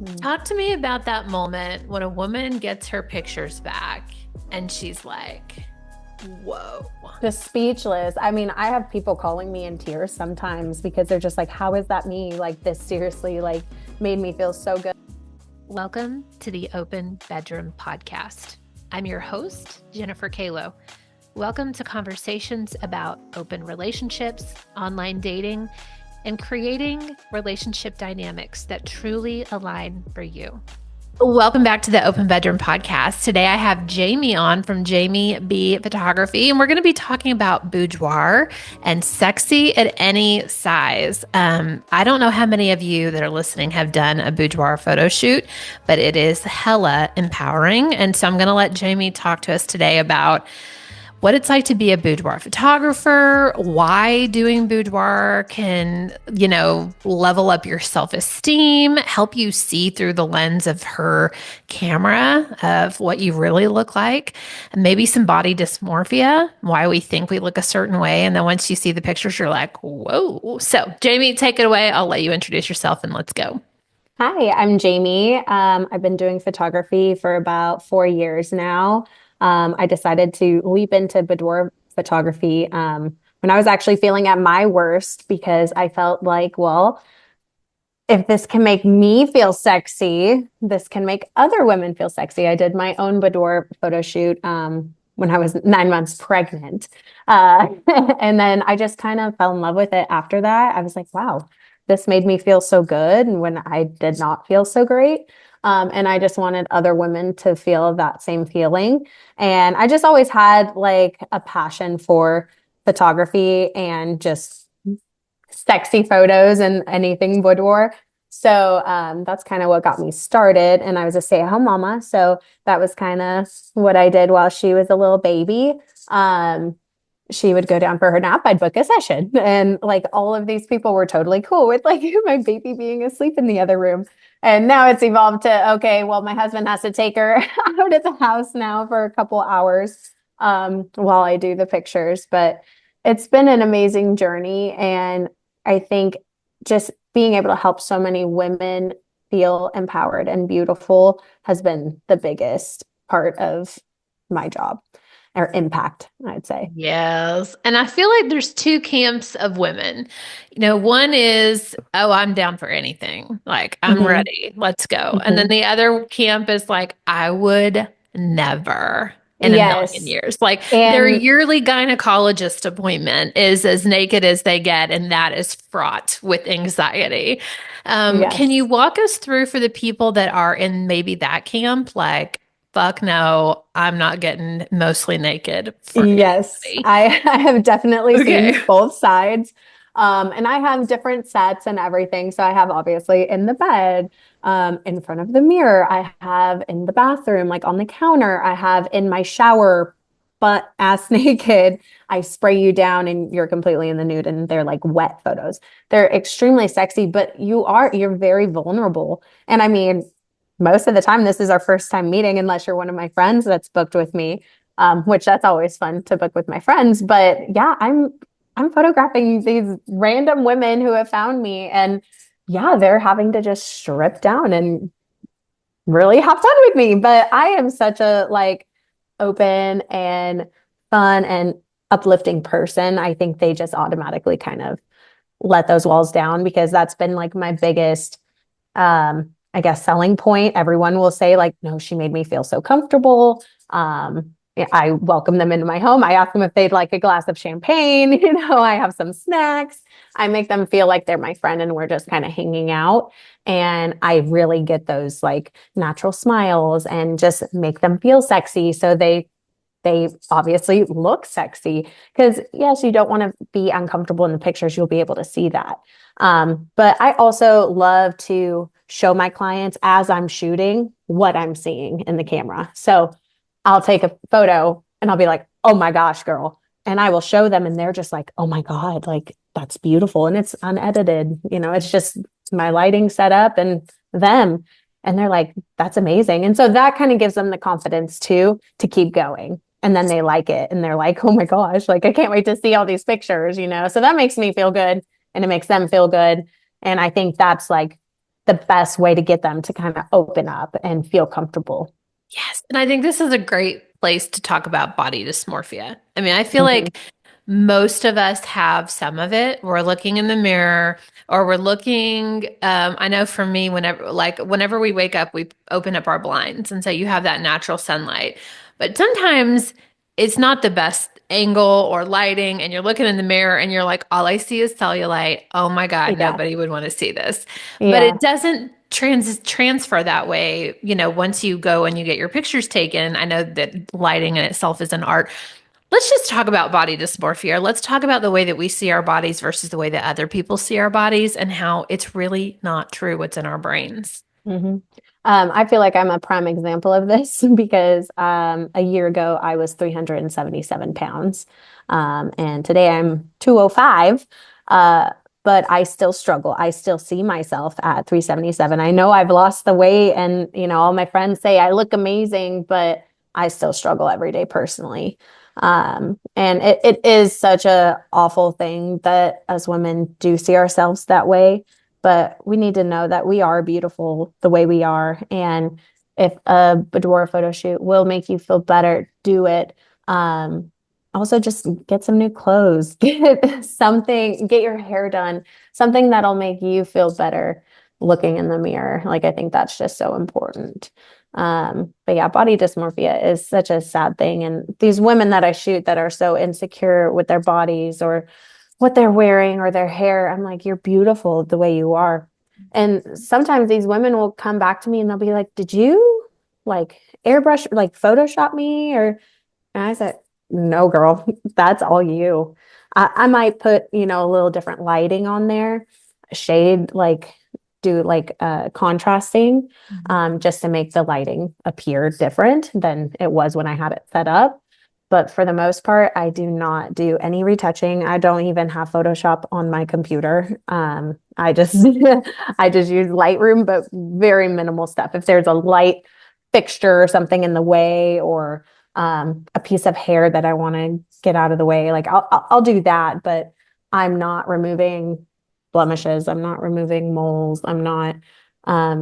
Mm. Talk to me about that moment when a woman gets her pictures back and she's like, whoa. Just speechless. I mean, I have people calling me in tears sometimes because they're just like, how is that me? Like this seriously like made me feel so good. Welcome to the Open Bedroom Podcast. I'm your host, Jennifer Kalo. Welcome to conversations about open relationships, online dating, and creating relationship dynamics that truly align for you. Welcome back to the Open Bedroom Podcast. Today I have Jamie on from Jamie B Photography, and we're going to be talking about boudoir and sexy at any size. I don't know how many of you that are listening have done a boudoir photo shoot, but it is hella empowering. And so I'm going to let Jamie talk to us today about what it's like to be a boudoir photographer, why doing boudoir can, level up your self-esteem, help you see through the lens of her camera of what you really look like, and maybe some body dysmorphia, why we think we look a certain way. And then once you see the pictures, you're like, whoa. So Jamie, take it away. I'll let you introduce yourself and let's go. Hi, I'm Jamie. I've been doing photography for about 4 years now. I decided to leap into boudoir photography when I was actually feeling at my worst because I felt like, well, if this can make me feel sexy, this can make other women feel sexy. I did my own boudoir photo shoot when I was 9 months pregnant. And then I just kind of fell in love with it after that. I was like, wow, this made me feel so good. And when I did not feel so great. And I just wanted other women to feel that same feeling. And I just always had like a passion for photography and just sexy photos and anything boudoir. So that's kind of what got me started. And I was a stay-at-home mama. So that was kind of what I did while she was a little baby. She would go down for her nap, I'd book a session. And like all of these people were totally cool with like my baby being asleep in the other room. And now it's evolved to, okay, well, my husband has to take her out of the house now for a couple hours while I do the pictures. But it's been an amazing journey. And I think just being able to help so many women feel empowered and beautiful has been the biggest part of my job or impact, I'd say. Yes. And I feel like there's two camps of women. One is, oh, I'm down for anything. Like, I'm Hmm. ready. Let's go. And then Hmm. the other camp is like, I would never in a million Yes. years. Like, their And yearly gynecologist appointment is as naked as they get, and that is fraught with anxiety. Can you yes. walk us through for the people that are in maybe that camp? Like, fuck no, I'm not getting mostly naked for Yes, anybody. I have definitely Okay. seen both sides. And I have different sets and everything. So I have obviously in the bed, in front of the mirror, I have in the bathroom, like on the counter, I have in my shower, butt ass naked. I spray you down and you're completely in the nude and they're like wet photos. They're extremely sexy, but you're very vulnerable. And I mean, most of the time, this is our first time meeting, unless you're one of my friends that's booked with me, which that's always fun to book with my friends. But yeah, I'm photographing these random women who have found me, and yeah, they're having to just strip down and really have fun with me. But I am such a like open and fun and uplifting person. I think they just automatically kind of let those walls down because that's been like my biggest I guess selling point. Everyone will say like, no, she made me feel so comfortable. Yeah, I welcome them into my home. I ask them if they'd like a glass of champagne. I have some snacks. I make them feel like they're my friend and we're just kind of hanging out. And I really get those like natural smiles and just make them feel sexy. So they obviously look sexy because yes, you don't want to be uncomfortable in the pictures. You'll be able to see that. But I also love to show my clients as I'm shooting what I'm seeing in the camera. So I'll take a photo and I'll be like, oh my gosh, girl. And I will show them and they're just like, oh my God, like that's beautiful. And it's unedited, it's just my lighting setup and them. And they're like, that's amazing. And so that kind of gives them the confidence too to keep going. And then they like it and they're like, oh my gosh, like I can't wait to see all these pictures. So that makes me feel good and it makes them feel good. And I think that's like the best way to get them to kind of open up and feel comfortable. Yes. And I think this is a great place to talk about body dysmorphia. I mean, I feel Mhm. like most of us have some of it. We're looking in the mirror or we're looking, I know for me, whenever we wake up, we open up our blinds. And so you have that natural sunlight. But sometimes it's not the best angle or lighting. And you're looking in the mirror and you're like, all I see is cellulite. Oh my God, Yeah. nobody would want to see this. But Yeah. it doesn't transfer that way, once you go and you get your pictures taken. I know that lighting in itself is an art. Let's just talk about body dysmorphia. Let's talk about the way that we see our bodies versus the way that other people see our bodies and how it's really not true what's in our brains. hmm I feel like I'm a prime example of this because a year ago I was 377 pounds. And today I'm 205. Uh, but I still struggle. I still see myself at 377. I know I've lost the weight and, all my friends say I look amazing, but I still struggle every day personally. And it is such a awful thing that as women do see ourselves that way, but we need to know that we are beautiful the way we are. And if a boudoir photo shoot will make you feel better, do it. Also just get some new clothes, get something, get your hair done, something that'll make you feel better looking in the mirror. Like, I think that's just so important. But yeah, body dysmorphia is such a sad thing. And these women that I shoot that are so insecure with their bodies or what they're wearing or their hair, I'm like, you're beautiful the way you are. And sometimes these women will come back to me and they'll be like, did you like airbrush, like Photoshop me? And I said, no, girl, that's all you. I might put, a little different lighting on there, shade, like do like contrasting, just to make the lighting appear different than it was when I had it set up. But for the most part, I do not do any retouching. I don't even have Photoshop on my computer. I just I just use Lightroom, but very minimal stuff. If there's a light fixture or something in the way, or a piece of hair that I want to get out of the way, like I'll do that. But I'm not removing blemishes. I'm not removing moles. I'm not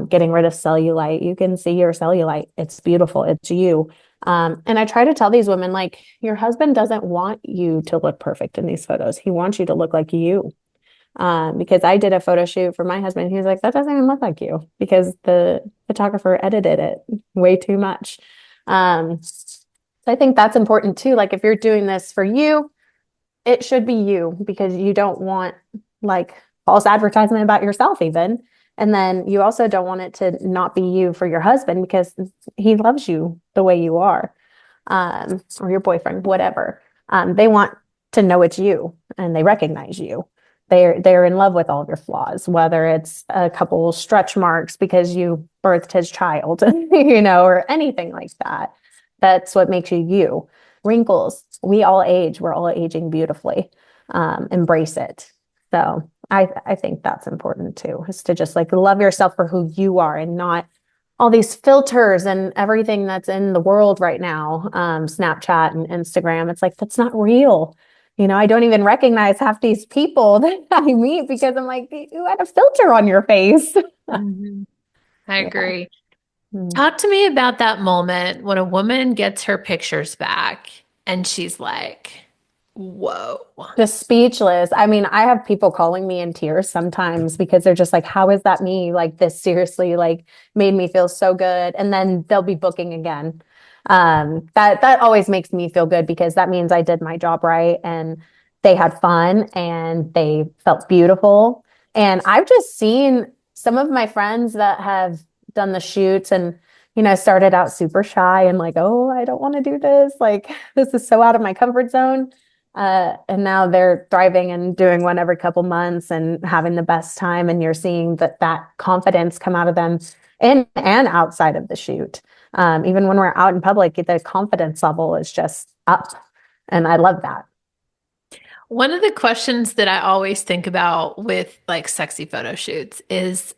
getting rid of cellulite. You can see your cellulite. It's beautiful. It's you. And I try to tell these women, like, your husband doesn't want you to look perfect in these photos. He wants you to look like you. Because I did a photo shoot for my husband. He was like, that doesn't even look like you because the photographer edited it way too much. So I think that's important too. Like, if you're doing this for you, it should be you because you don't want like false advertisement about yourself even. And then you also don't want it to not be you for your husband because he loves you the way you are, or your boyfriend, whatever. They want to know it's you and they recognize you. They're in love with all of your flaws, whether it's a couple stretch marks because you birthed his child, or anything like that. That's what makes you you. Wrinkles, we all age. We're all aging beautifully. Embrace it. So I think that's important too, is to just like love yourself for who you are and not all these filters and everything that's in the world right now, Snapchat and Instagram. It's like, that's not real. I don't even recognize half these people that I meet because I'm like, you had a filter on your face. Mhm. I Yeah. agree. Mm. Talk to me about that moment when a woman gets her pictures back and she's like, whoa. Just speechless. I mean, I have people calling me in tears sometimes because they're just like, how is that me? Like, this seriously like made me feel so good. And then they'll be booking again. That always makes me feel good because that means I did my job right and they had fun and they felt beautiful. And I've just seen some of my friends that have done the shoots and started out super shy and like, oh, I don't want to do this. Like, this is so out of my comfort zone. And now they're thriving and doing one every couple months and having the best time. And you're seeing that confidence come out of them in and outside of the shoot. Even when we're out in public, the confidence level is just up. And I love that. One of the questions that I always think about with like sexy photo shoots is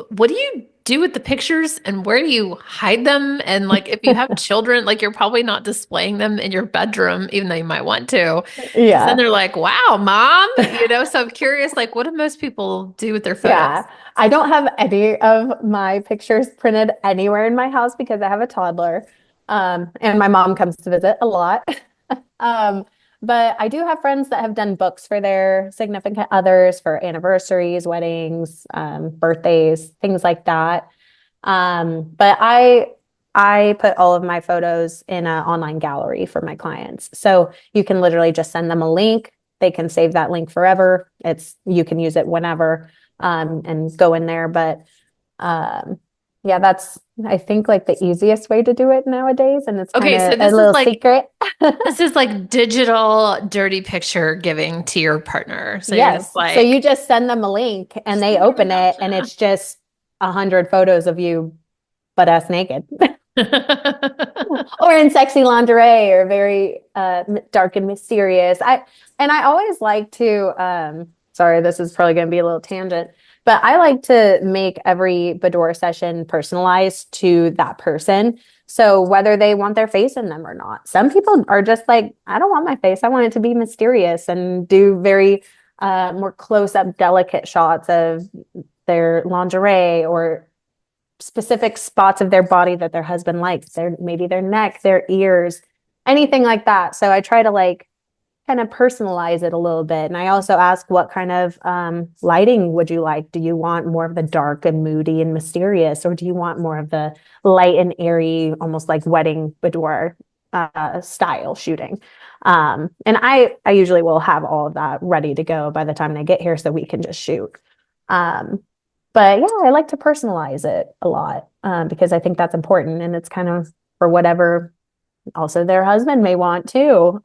what do you do with the pictures and where do you hide them? And like, if you have children, like, you're probably not displaying them in your bedroom, even though you might want to, because then Yeah. they're like, wow, mom, so I'm curious, like, what do most people do with their Yeah. photos? I don't have any of my pictures printed anywhere in my house because I have a toddler. And my mom comes to visit a lot. Um, but I do have friends that have done books for their significant others for anniversaries, weddings, birthdays, things like that. But I put all of my photos in an online gallery for my clients. So you can literally just send them a link. They can save that link forever. You can use it whenever, and go in there. But um, yeah, that's I think like the easiest way to do it nowadays, and it's kind Okay, so of a little secret. this is like digital dirty picture giving to your partner. So you're just Yes. So you like, just send them a link and they open it, and Snapchat. it's just 100 photos of you butt ass naked. Or in sexy lingerie or very dark and mysterious. I always like to sorry, this is probably going to be a little tangent, but I like to make every boudoir session personalized to that person. So whether they want their face in them or not. Some people are just like, I don't want my face. I want it to be mysterious and do very more close up delicate shots of their lingerie or specific spots of their body that their husband likes, maybe their neck, their ears, anything like that. So I try to like kind of personalize it a little bit. And I also ask, what kind of lighting would you like? Do you want more of the dark and moody and mysterious, or do you want more of the light and airy, almost like wedding boudoir style shooting? And I usually will have all of that ready to go by the time they get here so we can just shoot. Um, but yeah, I like to personalize it a lot, because I think that's important, and it's kind of for whatever also their husband may want too.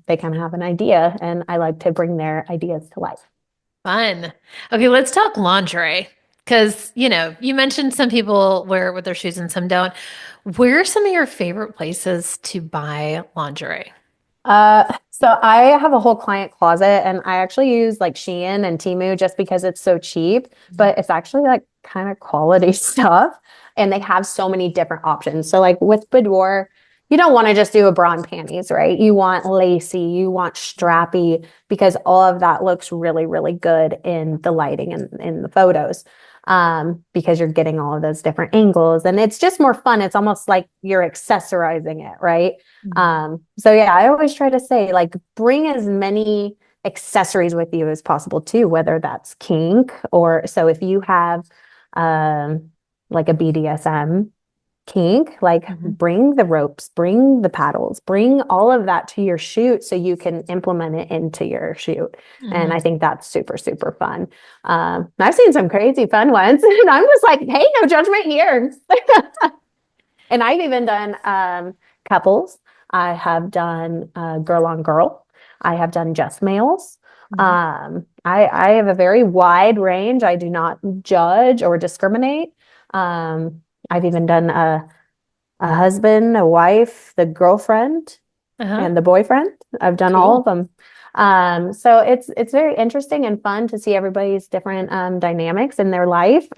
They kind of have an idea, and I like to bring their ideas to life. Fun. Okay, let's talk lingerie. Because, you mentioned some people wear it with their shoes and some don't. Where are some of your favorite places to buy lingerie? So I have a whole client closet, and I actually use like Shein and Temu just because it's so cheap, but it's actually like kind of quality stuff, and they have so many different options. So like with Boudoir, you don't want to just do a bra and panties, right? You want lacy, you want strappy, because all of that looks really, really good in the lighting and in the photos. Because you're getting all of those different angles, and it's just more fun. It's almost like you're accessorizing it, right? Mhm. So yeah, I always try to say like bring as many accessories with you as possible too, whether that's kink or so if you have um like a BDSM kink, like Mhm. bring the ropes, bring the paddles, bring all of that to your shoot so you can implement it into your shoot. And I Mhm. think that's super, super fun. I've seen some crazy fun ones, and I'm just like, hey, no judgment here. And I've even done couples. I have done girl on girl. I have done just males. Mhm. I have a very wide range. I do not judge or discriminate. I've even done a husband, a wife, the girlfriend, Uh-huh. and the boyfriend. I've done all of Cool. them. So it's very interesting and fun to see everybody's different dynamics in their life.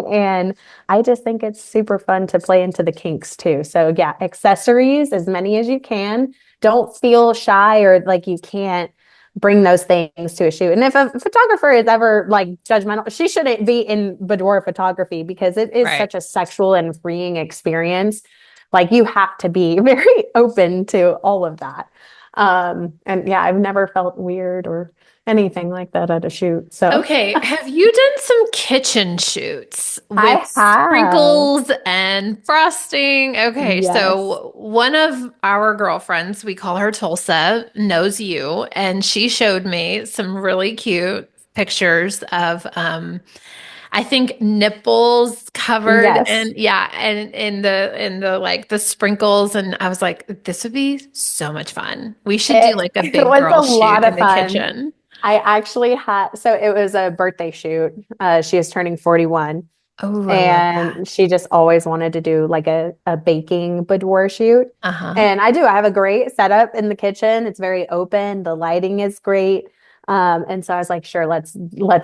And I just think it's super fun to play into the kinks too. So yeah, accessories as many as you can. Don't feel shy or like you can't bring those things to a shoot. And if a photographer is ever like judgmental, she shouldn't be in boudoir photography because it is Right. such a sexual and freeing experience. Like you have to be very open to all of that. And yeah, I've never felt weird or anything like that at a shoot. So Okay, have you done some kitchen shoots with I have. sprinkles and frosting? Okay, Yes. so one of our girlfriends, we call her Tulsa, knows you, and she showed me some really cute pictures of I think nipples covered Yes. and yeah, and in the like the sprinkles, and I was like, this would be so much fun. We should do like a It big was girl a shoot lot in of the fun. kitchen. I actually had, so it was a birthday shoot. She is turning 41. Oh, I love that. And she just always wanted to do like a baking boudoir shoot. Uh-huh. And I do. I have a great setup in the kitchen. It's very open. The lighting is great. And so I was like, sure, let's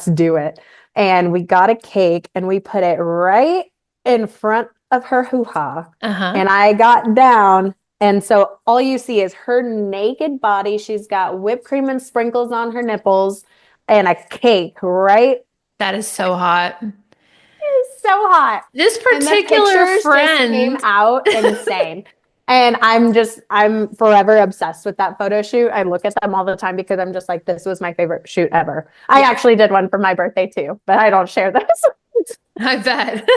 do it. And we got a cake and we put it right. in front of her hoo-ha, Uh-huh. and I got down. And so all you see is her naked body. She's got whipped cream and sprinkles on her nipples and a cake, right? That is so hot. It's so hot. This And the particular pictures just came friend, out insane. And I'm forever obsessed with that photo shoot. I look at them all the time because I'm just like, this was my favorite shoot ever. I yeah, actually did one for my birthday too, but I don't share this. I bet.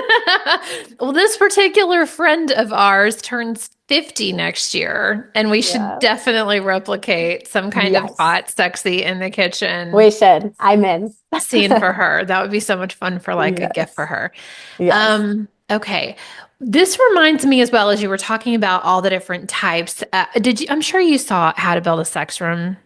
Well, this particular friend of ours turns 50 next year, and we should Yeah. definitely replicate some kind of Yes, hot, sexy in the kitchen we should. I'm in. scene for her. That would be so much fun for like a gift for Yes. her. Yes. Okay. This reminds me as well as you were talking about all the different types. I'm sure you saw How to Build a Sex Room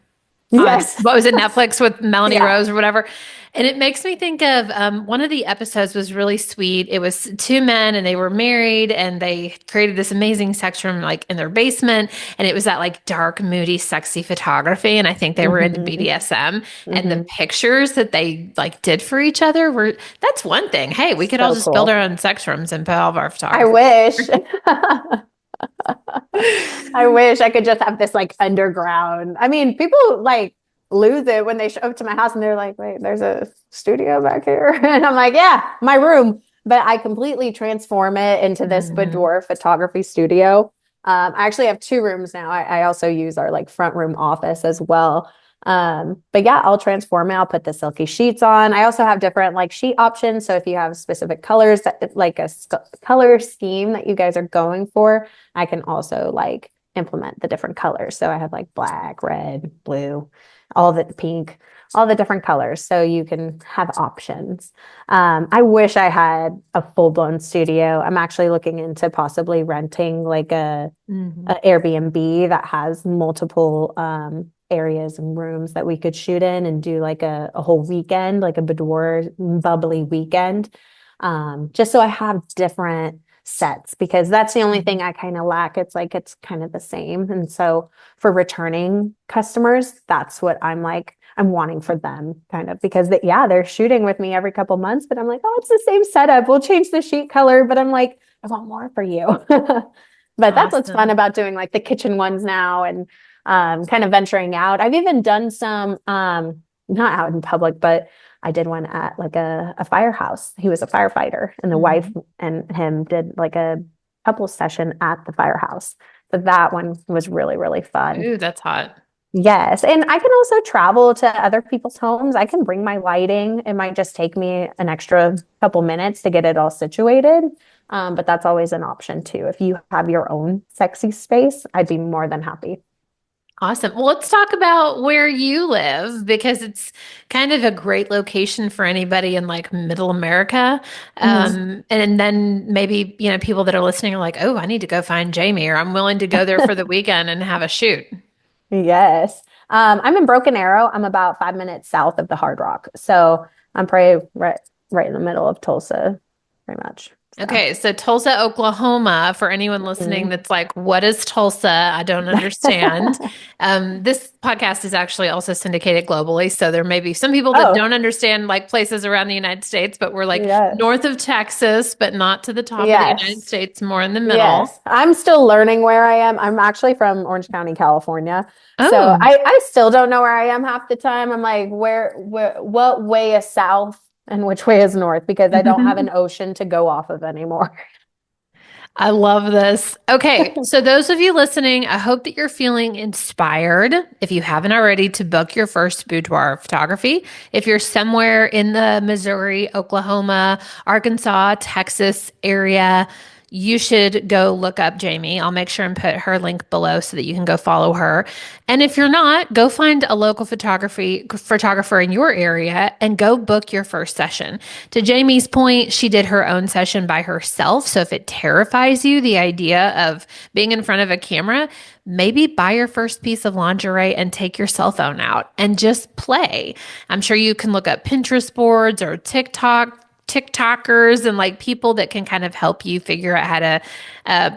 on, Yes. what was it, Netflix with Melanie Yeah. Rose or whatever. And it makes me think of one of the episodes was really sweet. It was two men and they were married and they created this amazing sex room like in their basement. And it was that like dark, moody, sexy photography. And I think they were into Hmm. BDSM. And the Hmm. pictures that they like did for each other were, that's one thing. Hey, we could all So just build our cool. own sex rooms and put all of our I photography. wish. I wish I could just have this like underground. I mean, people like lose it when they show up to my house and they're like, wait, there's a studio back here. And I'm like, yeah, my room. But I completely transform it into this Mhm. boudoir photography studio. I actually have two rooms now. I also use our like front room office as well. But yeah, I'll transform it. I'll put the silky sheets on. I also have different like sheet options. So if you have specific colors that like a color scheme that you guys are going for, I can also like implement the different colors. So I have like black, red, blue, all the pink, all the different colors. So you can have options. I wish I had a full-blown studio. I'm actually looking into possibly renting like a Mhm. Airbnb that has multiple areas and rooms that we could shoot in and do like a whole weekend, like a boudoir bubbly weekend. Just so I have different sets because that's the only thing Mhm. I kind of lack. It's like it's kind of the same. And so for returning customers, that's what I'm like, I'm wanting for them kind of because yeah, they're shooting with me every couple months, but I'm like, oh, it's the same setup. We'll change the sheet color, but I'm like, I want more for you. But that's what's fun Awesome. about doing like the kitchen ones now and kind of venturing out. I've even done some, not out in public, but I did one at like a firehouse. He was a firefighter, and the wife Mhm. and him did like a couple session at the firehouse. So that one was really, really fun. Ooh, that's hot. Yes. And I can also travel to other people's homes. I can bring my lighting. It might just take me an extra couple minutes to get it all situated. But that's always an option too. If you have your own sexy space, I'd be more than happy. Awesome. Well, let's talk about where you live because it's kind of a great location for anybody in like middle America. Mhm. And then maybe, people that are listening are like, oh, I need to go find Jamie, or I'm willing to go there for the weekend and have a shoot. Yes. I'm in Broken Arrow. I'm about 5 minutes south of the Hard Rock. So I'm probably right in the middle of Tulsa, pretty much. So Okay, so Tulsa, Oklahoma, for anyone listening mhm. that's like, what is Tulsa? I don't understand. This podcast is actually also syndicated globally. So there may be some people that Oh, don't understand like places around the United States, but we're like yes. north of Texas, but not to the top of the United Yes. States, more in the middle. Yes, I'm still learning where I am. I'm actually from Orange County, California. So Oh, I still don't know where I am half the time. I'm like, what way is south and which way is north? Because I don't have an ocean to go off of anymore. I love this. Okay, so those of you listening, I hope that you're feeling inspired, if you haven't already, to book your first boudoir photography. If you're somewhere in the Missouri, Oklahoma, Arkansas, Texas area, you should go look up Jamie. I'll make sure and put her link below so that you can go follow her. And if you're not, go find a local photographer in your area and go book your first session. To Jamie's point, she did her own session by herself. So if it terrifies you, the idea of being in front of a camera, maybe buy your first piece of lingerie and take your cell phone out and just play. I'm sure you can look up Pinterest boards or TikTokers and like people that can kind of help you figure out how to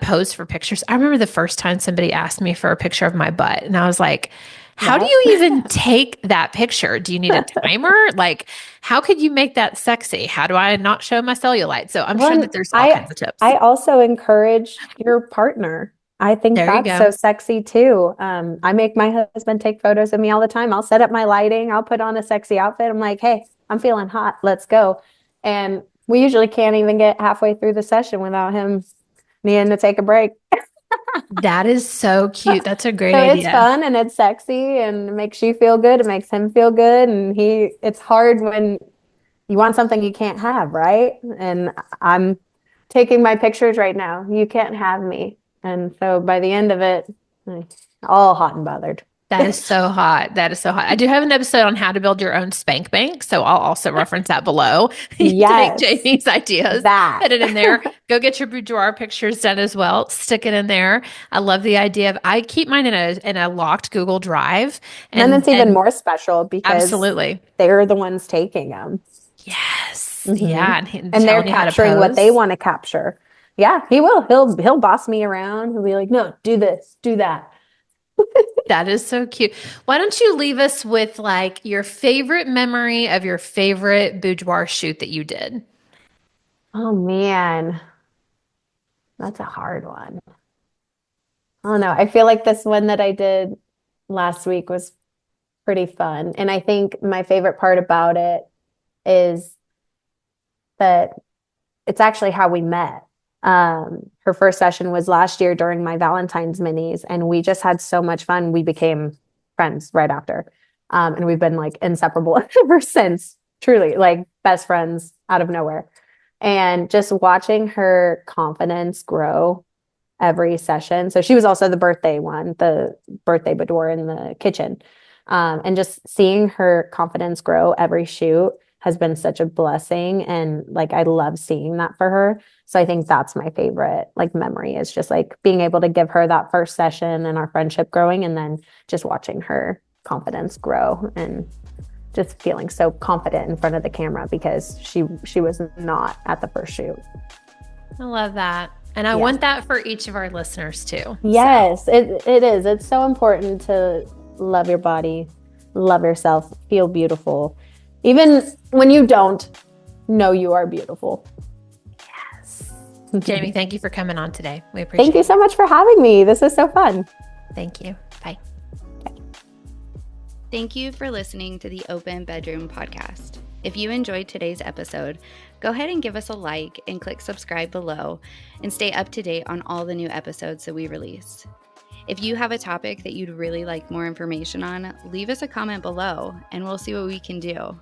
pose for pictures. I remember the first time somebody asked me for a picture of my butt, and I was like, How do Yep. you even take that picture? Do you need a timer? Like, how could you make that sexy? How do I not show my cellulite? So I'm Well, sure that and there's all kinds of tips. I also encourage your partner. I think There you that's go. so sexy too. I make my husband take photos of me all the time. I'll set up my lighting. I'll put on a sexy outfit. I'm like, hey, I'm feeling hot. Let's go. And we usually can't even get halfway through the session without him needing to take a break. That is so cute. That's a great So it's idea. fun and it's sexy and it makes you feel good. It makes him feel good. And it's hard when you want something you can't have, right? And I'm taking my pictures right now. You can't have me. And so by the end of it, all hot and bothered. That is so hot. That is so hot. I do have an episode on how to build your own spank bank. So I'll also reference that below. You take Yes, Jamie's ideas, that. put it in there. Go get your boudoir pictures done as well. Stick it in there. I love the idea of I keep mine in a locked Google Drive And then it's even and more special because absolutely. they're the ones taking them. Yes. Hmm. Yeah. And And they're telling you how to capturing what they pose. want to capture. Yeah, he will. He'll boss me around. He'll be like, no, do this, do that. That is so cute. Why don't you leave us with like your favorite memory of your favorite boudoir shoot that you did? Oh man, that's a hard one. I don't know. I feel like this one that I did last week was pretty fun. And I think my favorite part about it is that it's actually how we met. Her first session was last year during my Valentine's minis, and we just had so much fun. We became friends right after. And we've been like inseparable ever since, truly, like best friends out of nowhere. And just watching her confidence grow every session. So she was also the birthday one, the birthday boudoir in the kitchen. And just seeing her confidence grow every shoot has been such a blessing. And like, I love seeing that for her. So I think that's my favorite like memory is just like being able to give her that first session and our friendship growing and then just watching her confidence grow and just feeling so confident in front of the camera because she was not at the first shoot. I love that. And I Yeah. want that for each of our listeners too. Yes, it is. It's so important to love your body, love yourself, feel beautiful. Even when you don't know you are beautiful. Yes. Jamie, thank you for coming on today. We Thank appreciate you it. so much for having me. This is so fun. Thank you. Bye. Thank you for listening to the Open Bedroom Podcast. If you enjoyed today's episode, go ahead and give us a like and click subscribe below and stay up to date on all the new episodes that we release. If you have a topic that you'd really like more information on, leave us a comment below and we'll see what we can do.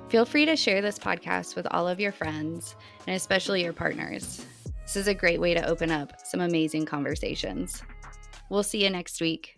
Feel free to share this podcast with all of your friends and especially your partners. This is a great way to open up some amazing conversations. We'll see you next week.